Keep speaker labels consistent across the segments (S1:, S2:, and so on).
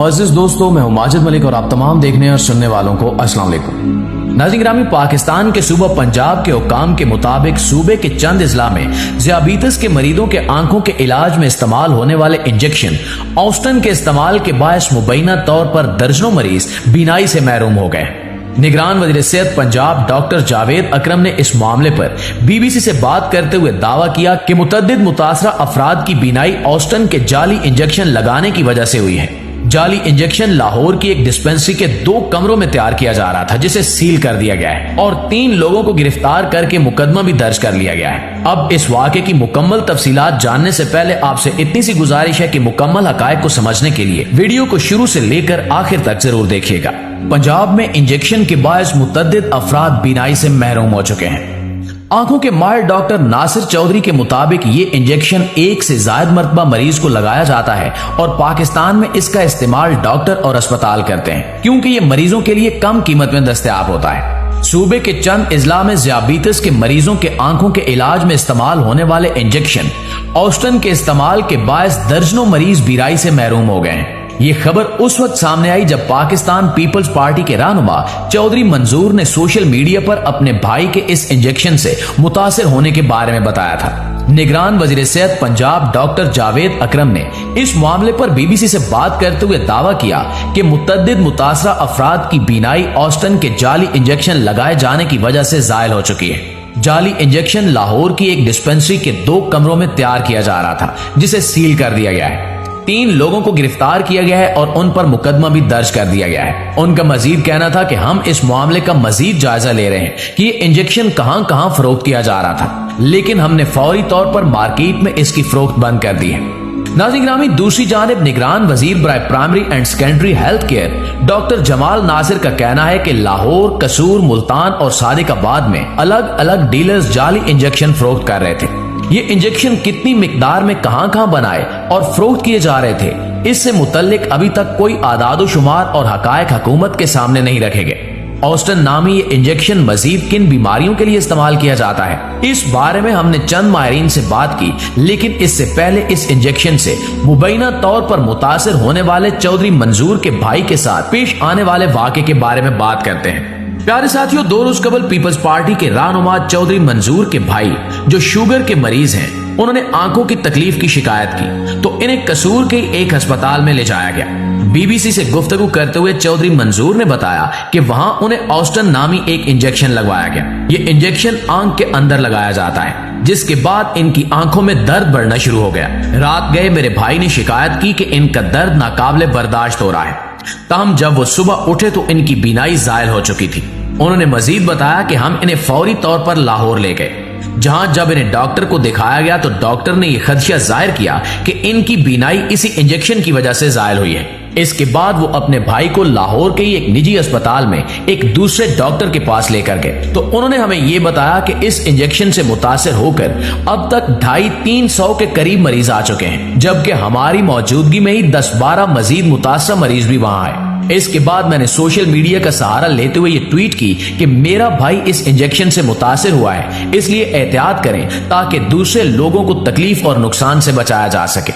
S1: अज़ीज़ दोस्तों, मैं हूं माजिद मलिक और आप तमाम देखने और सुनने वालों को अस्सलाम वालेकुम। नाज़रीन ग्रामी, पाकिस्तान के सूबा पंजाब के हुक्काम के मुताबिक सूबे के चंद अजला में ज़ियाबीतस के मरीजों के आंखों के इलाज में इस्तेमाल होने वाले इंजेक्शन ऑस्टन के इस्तेमाल के बायस मुबैना तौर पर दर्जनों मरीज बीनाई से महरूम हो गए। निगरान वज़ीर सेहत पंजाब डॉक्टर जावेद अकरम ने इस मामले पर BBC से बात करते हुए दावा किया कि मुतअद्दिद मुतासरा अफराद की बीनाई ऑस्टन के जाली इंजेक्शन लगाने की वजह से हुई है। जाली इंजेक्शन लाहौर की एक डिस्पेंसरी के 2 कमरों में तैयार किया जा रहा था, जिसे सील कर दिया गया है और 3 लोगों को गिरफ्तार करके मुकदमा भी दर्ज कर लिया गया है। अब इस वाक़े की मुकम्मल तफसीलात जानने से पहले आपसे इतनी सी गुजारिश है कि मुकम्मल हकायक को समझने के लिए वीडियो को शुरू से लेकर आखिर तक जरूर देखिएगा। पंजाब में इंजेक्शन के बायस मुतअद्दिद अफराद बीनाई से महरूम हो चुके हैं। आंखों के माहिर डॉक्टर नासिर चौधरी के मुताबिक ये इंजेक्शन 1 से ज्यादा मरतबा मरीज को लगाया जाता है और पाकिस्तान में इसका इस्तेमाल डॉक्टर और अस्पताल करते हैं, क्योंकि ये मरीजों के लिए कम कीमत में दस्तयाब होता है। सूबे के चंद अजला में ज़ियाबीतस के मरीजों के आंखों के इलाज में इस्तेमाल होने वाले इंजेक्शन ऑस्टन के इस्तेमाल के बायस दर्जनों मरीज बीराई से महरूम हो गए हैं। ये खबर उस वक्त सामने आई जब पाकिस्तान पीपल्स पार्टी के रहनुमा चौधरी मंजूर ने सोशल मीडिया पर अपने भाई के इस इंजेक्शन से मुतासिर होने के बारे में बताया था। निगरान वज़ीर सेहत पंजाब डॉक्टर जावेद अकरम ने इस मामले पर BBC से बात करते हुए दावा किया कि मुतअद्दिद मुतासरा अफराद की बीनाई ऑस्टन के जाली इंजेक्शन लगाए जाने की वजह से ज़ायल हो चुकी है। जाली इंजेक्शन लाहौर की एक डिस्पेंसरी के 2 कमरों में तैयार किया जा रहा था, जिसे सील कर दिया गया है। 3 लोगों को गिरफ्तार किया गया है और उन पर मुकदमा भी दर्ज कर दिया गया है। उनका मजीद कहना था कि हम इस मामले का मजीद जायजा ले रहे हैं कि ये इंजेक्शन कहां कहां फरोख्त किया जा रहा था, लेकिन हमने फौरी तौर पर मार्केट में इसकी फरोख्त बंद कर दी है। नाज़रीन ग्रामी, दूसरी जानिब निगरान वजीर बराए primary and secondary health care doctor Jamal Nasir का कहना है कि लाहौर, कसूर, मुल्तान और सादिकाबाद में अलग अलग डीलर्स जाली इंजेक्शन फरोख्त कर रहे थे। ये इंजेक्शन कितनी मिकदार में कहां बनाए और फरोख्त किए जा रहे थे, इससे मुतल्लिक अभी तक कोई आदाद शुमार और हकायक हुकूमत के सामने नहीं रखे गए। ऑस्टन नामी ये इंजेक्शन मजीद किन बीमारियों के लिए इस्तेमाल किया जाता है, इस बारे में हमने चंद माहिरीन से बात की, लेकिन इससे पहले इस इंजेक्शन से मुबैना तौर पर मुतासिर होने वाले चौधरी मंजूर के भाई के साथ पेश आने वाले वाक़े के बारे में बात करते हैं। प्यारे साथियों, 2 रोज कबल पीपल्स पार्टी के रहनुमा चौधरी मंजूर के भाई जो शुगर के मरीज हैं, उन्होंने आंखों की तकलीफ की शिकायत की तो इन्हें कसूर के एक अस्पताल में ले जाया गया। BBC से गुफ्तगू करते हुए चौधरी मंजूर ने बताया कि वहां उन्हें ऑस्टन नामी एक इंजेक्शन लगवाया गया। ये इंजेक्शन आंख के अंदर लगाया जाता है, जिसके बाद इनकी आंखों में दर्द बढ़ना शुरू हो गया। रात गए मेरे भाई ने शिकायत की कि इनका दर्द नाकाबिले बर्दाश्त हो रहा है। तमाम जब वो सुबह उठे तो इनकी बीनाई ज़ायल हो चुकी थी। उन्होंने मजीद बताया कि हम इन्हें फौरी तौर पर लाहौर ले गए, जहां जब इन्हें डॉक्टर को दिखाया गया तो डॉक्टर ने यह खदशा जाहिर किया कि इनकी बीनाई इसी इंजेक्शन की वजह से ज़ायल हुई है। इसके बाद वो अपने भाई को लाहौर के ही एक निजी अस्पताल में एक दूसरे डॉक्टर के पास लेकर गए तो उन्होंने हमें ये बताया कि इस इंजेक्शन से मुतासिर होकर अब तक 250-300 के करीब मरीज आ चुके हैं, जबकि हमारी मौजूदगी में ही 10-12 मजीद मुतासरा मरीज भी वहां आए। इसके बाद मैंने सोशल मीडिया का सहारा लेते हुए ये ट्वीट की कि मेरा भाई इस इंजेक्शन से मुतासिर हुआ है, इसलिए एहतियात करें ताकि दूसरे लोगों को तकलीफ और नुकसान से बचाया जा सके।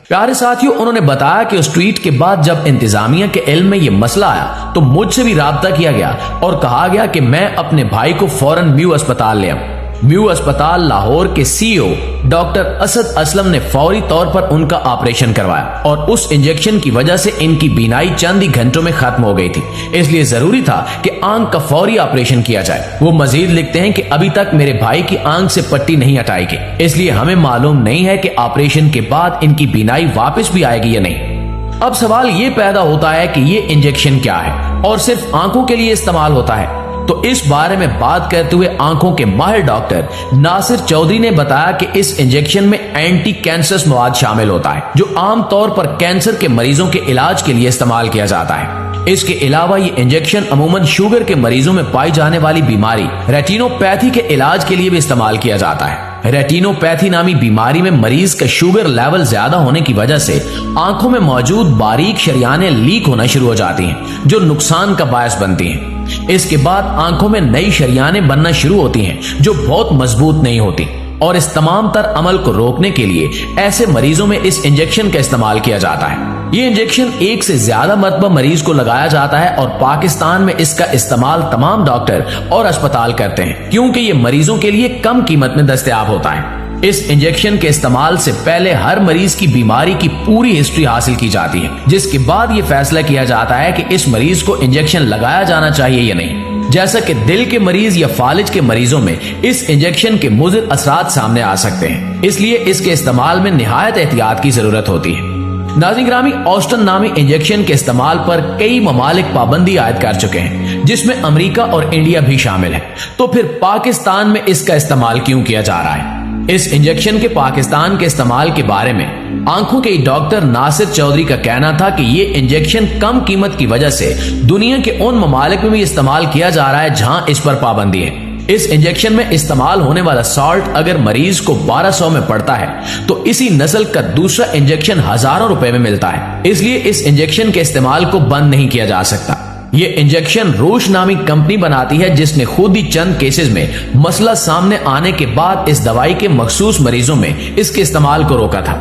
S1: प्यारे साथियों, उन्होंने बताया कि उस ट्वीट के बाद जब इंतजामिया के इल्म में यह मसला आया तो मुझसे भी राब्ता किया गया और कहा गया कि मैं अपने भाई को फौरन म्यू अस्पताल ले आऊं। म्यू अस्पताल लाहौर के CEO डॉक्टर असद असलम ने फौरी तौर पर उनका ऑपरेशन करवाया और उस इंजेक्शन की वजह से इनकी बीनाई चंद ही घंटों में खत्म हो गई थी, इसलिए जरूरी था कि आंख का फौरी ऑपरेशन किया जाए। वो मजीद लिखते हैं कि अभी तक मेरे भाई की आंख से पट्टी नहीं हटाई गई, इसलिए हमें मालूम नहीं है कि ऑपरेशन के बाद इनकी बीनाई वापस भी आएगी या नहीं। अब सवाल ये पैदा होता है कि ये इंजेक्शन क्या है और सिर्फ आंखों के लिए इस्तेमाल होता है, तो इस बारे में बात करते हुए आंखों के माहिर डॉक्टर नासिर चौधरी ने बताया कि इस इंजेक्शन में एंटी कैंसरस मवाद शामिल होता है, जो आम तौर पर कैंसर के मरीजों के इलाज के लिए इस्तेमाल किया जाता है। इसके अलावा ये इंजेक्शन अमूमन शुगर के मरीजों में पाई जाने वाली बीमारी रेटिनोपैथी के इलाज के लिए भी इस्तेमाल किया जाता है। रेटिनोपैथी नामी बीमारी में मरीज का शुगर लेवल ज्यादा होने की वजह से आंखों में मौजूद बारीक शरियानें लीक होना शुरू हो जाती हैं, जो नुकसान का बायस बनती हैं। इसके बाद आंखों में नई शरियानें बनना शुरू होती हैं, जो बहुत मजबूत नहीं होती और इस तमाम तर अमल को रोकने के लिए ऐसे मरीजों में इस इंजेक्शन का इस्तेमाल किया जाता है। ये इंजेक्शन एक से ज्यादा मरतबा मरीज को लगाया जाता है और पाकिस्तान में इसका इस्तेमाल तमाम डॉक्टर और अस्पताल करते हैं, क्योंकि ये मरीजों के लिए कम कीमत में दस्तयाब होता है। इस इंजेक्शन के इस्तेमाल से पहले हर मरीज की बीमारी की पूरी हिस्ट्री हासिल की जाती है, जिसके बाद ये फैसला किया जाता है कि इस मरीज को इंजेक्शन लगाया जाना चाहिए या नहीं। जैसा कि दिल के मरीज या फालिज के मरीजों में इस इंजेक्शन के मुज़िर असरात सामने आ सकते हैं, इसलिए इसके इस्तेमाल में निहायत एहतियात की जरूरत होती है। नाज़रीन ग्रामी, ऑस्टन नामी इंजेक्शन के इस्तेमाल पर कई ममालिक पाबंदी आयद कर चुके हैं, जिसमें अमेरिका और इंडिया भी शामिल है। तो फिर पाकिस्तान में इसका इस्तेमाल क्यों किया जा रहा है? इस इंजेक्शन के पाकिस्तान के इस्तेमाल के बारे में आंखों के डॉक्टर नासिर चौधरी का कहना था कि ये इंजेक्शन कम कीमत की वजह से दुनिया के उन ममालिक में भी इस्तेमाल किया जा रहा है जहां इस पर पाबंदी है। इस इंजेक्शन में इस्तेमाल होने वाला सॉल्ट अगर मरीज को 1200 में पड़ता है तो इसी नस्ल का दूसरा इंजेक्शन हजारों रुपए में मिलता है। इसलिए इस इंजेक्शन के इस्तेमाल को बंद नहीं किया जा सकता। ये इंजेक्शन रोश नामी कंपनी बनाती है, जिसने खुद ही चंद केसेस में मसला सामने आने के बाद इस दवाई के मखसूस मरीजों में इसके इस्तेमाल को रोका था।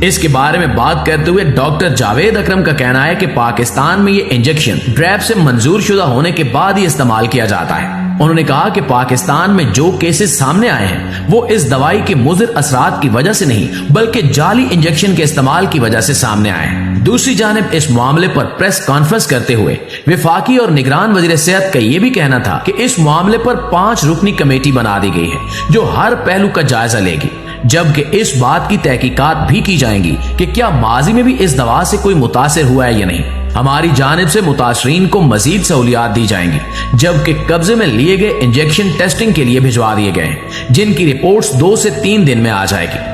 S1: इसके बारे में बात करते हुए डॉक्टर जावेद अकरम का कहना है कि पाकिस्तान में ये इंजेक्शन ड्रैप से मंजूर शुदा होने के बाद ही इस्तेमाल किया जाता है। उन्होंने कहा कि पाकिस्तान में जो केसेस सामने आए हैं वो इस दवाई के मुज़िर असरात की वजह से नहीं, बल्कि जाली इंजेक्शन के इस्तेमाल की वजह से सामने आए हैं। दूसरी जानिब इस मामले पर प्रेस कॉन्फ्रेंस करते हुए वफाकी और निगरान वजीर सेहत का यह भी कहना था कि इस मामले पर 5 रुकनी कमेटी बना दी गई है जो हर पहलू का जायजा लेगी, जबकि इस बात की तहकीकात भी की जाएंगी कि क्या माजी में भी इस दवा से कोई मुतासिर हुआ है या नहीं। हमारी जानिब से मुतासरीन को मजीद सहूलियात दी जाएंगी, जबकि कब्जे में लिए गए इंजेक्शन टेस्टिंग के लिए भिजवा दिए गए हैं, जिनकी रिपोर्ट्स 2 से 3 दिन में आ जाएगी।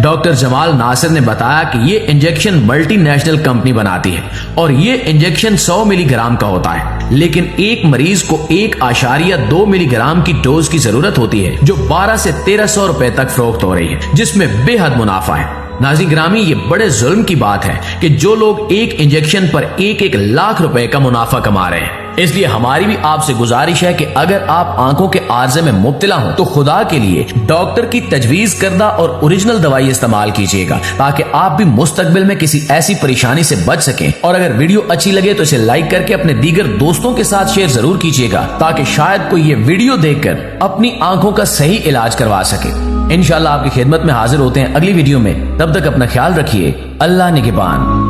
S1: डॉक्टर जमाल नासिर ने बताया कि ये इंजेक्शन मल्टीनेशनल कंपनी बनाती है और ये इंजेक्शन 100 मिलीग्राम का होता है, लेकिन एक मरीज को 1.2 मिलीग्राम की डोज की जरूरत होती है, जो 1200 से 1300 रुपए तक फरोख्त हो रही है, जिसमें बेहद मुनाफा है। नाज़रीन ग्रामी, ये बड़े जुल्म की बात है कि जो लोग एक इंजेक्शन पर 1-1 लाख रुपए का मुनाफा कमा रहे हैं। इसलिए हमारी भी आपसे गुजारिश है कि अगर आप आंखों के आर्जे में मुब्तला हो तो खुदा के लिए डॉक्टर की तजवीज करदा और ओरिजिनल दवाई इस्तेमाल कीजिएगा, ताकि आप भी मुस्तकबिल में किसी ऐसी परेशानी से बच सकें। और अगर वीडियो अच्छी लगे तो इसे लाइक करके अपने दीगर दोस्तों के साथ शेयर जरूर कीजिएगा, ताकि शायद कोई ये वीडियो देखकर अपनी आंखों का सही इलाज करवा सके। इंशाल्लाह आपकी खिदमत में हाजिर होते हैं अगली वीडियो में। तब तक अपना ख्याल रखिए। अल्लाह निगहबान।